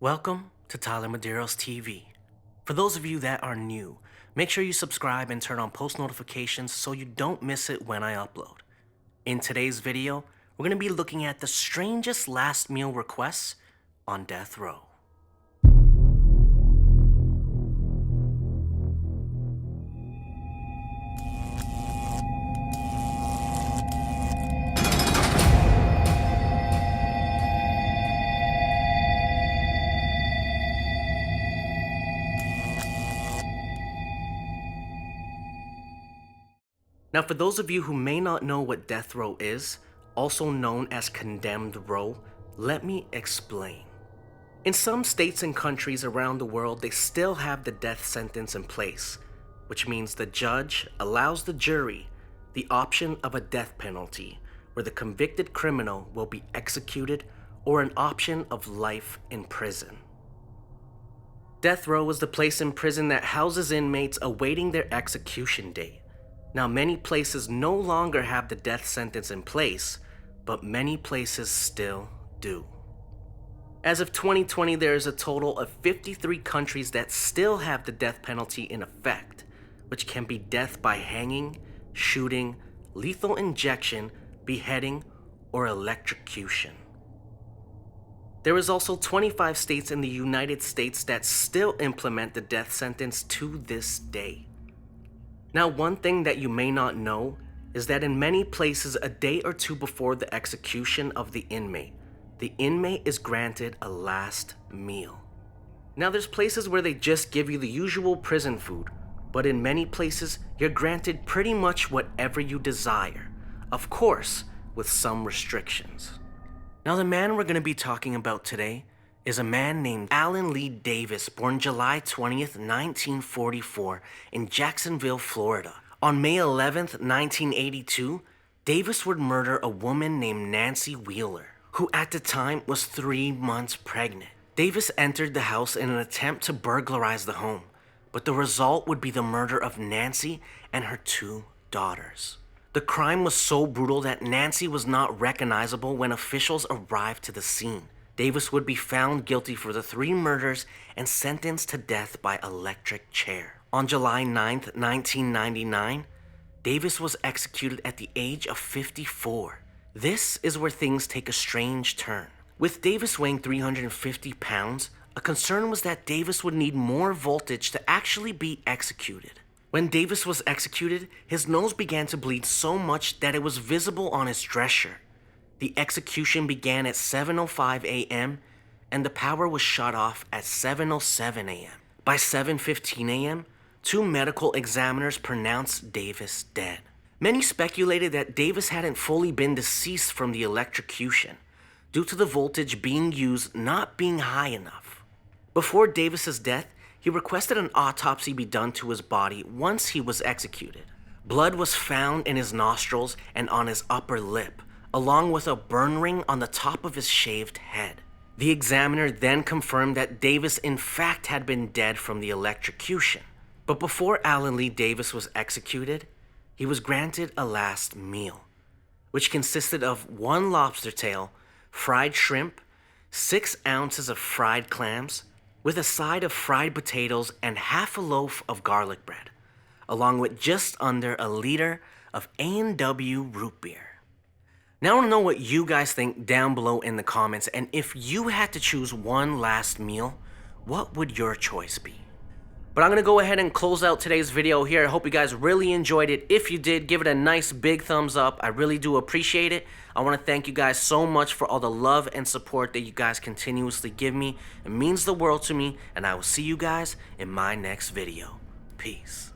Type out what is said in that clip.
Welcome to Tyler Medeiros TV. For those of you that are new, make sure you subscribe and turn on post notifications so you don't miss it when I upload. In today's video, we're going to be looking at the strangest last meal requests on death row. Now, for those of you who may not know what death row is, also known as condemned row, let me explain. In some states and countries around the world, they still have the death sentence in place, which means the judge allows the jury the option of a death penalty where the convicted criminal will be executed or an option of life in prison. Death row is the place in prison that houses inmates awaiting their execution date. Now, many places no longer have the death sentence in place, but many places still do. As of 2020, there is a total of 53 countries that still have the death penalty in effect, which can be death by hanging, shooting, lethal injection, beheading, or electrocution. There is also 25 states in the United States that still implement the death sentence to this day. Now, one thing that you may not know is that in many places a day or two before the execution of the inmate is granted a last meal. Now, there's places where they just give you the usual prison food, but in many places you're granted pretty much whatever you desire, of course, with some restrictions. Now, the man we're going to be talking about today is a man named Allen Lee Davis, born July 20th, 1944 in Jacksonville, Florida. On May 11th, 1982, Davis would murder a woman named Nancy Wheeler, who at the time was 3 months pregnant. Davis entered the house in an attempt to burglarize the home, but the result would be the murder of Nancy and her 2 daughters. The crime was so brutal that Nancy was not recognizable when officials arrived to the scene. Davis would be found guilty for the 3 murders and sentenced to death by electric chair. On July 9th, 1999, Davis was executed at the age of 54. This is where things take a strange turn. With Davis weighing 350 pounds, a concern was that Davis would need more voltage to actually be executed. When Davis was executed, his nose began to bleed so much that it was visible on his dress shirt. The execution began at 7:05 a.m. and the power was shut off at 7:07 a.m. By 7:15 a.m., 2 medical examiners pronounced Davis dead. Many speculated that Davis hadn't fully been deceased from the electrocution due to the voltage being used not being high enough. Before Davis's death, he requested an autopsy be done to his body once he was executed. Blood was found in his nostrils and on his upper lip, along with a burn ring on the top of his shaved head. The examiner then confirmed that Davis in fact had been dead from the electrocution. But before Allen Lee Davis was executed, he was granted a last meal, which consisted of 1 lobster tail, fried shrimp, 6 ounces of fried clams, with a side of fried potatoes and half a loaf of garlic bread, along with just under a liter of A&W root beer. Now I want to know what you guys think down below in the comments, and if you had to choose one last meal, what would your choice be? But I'm going to go ahead and close out today's video here. I hope you guys really enjoyed it. If you did, give it a nice big thumbs up. I really do appreciate it. I want to thank you guys so much for all the love and support that you guys continuously give me. It means the world to me, and I will see you guys in my next video. Peace.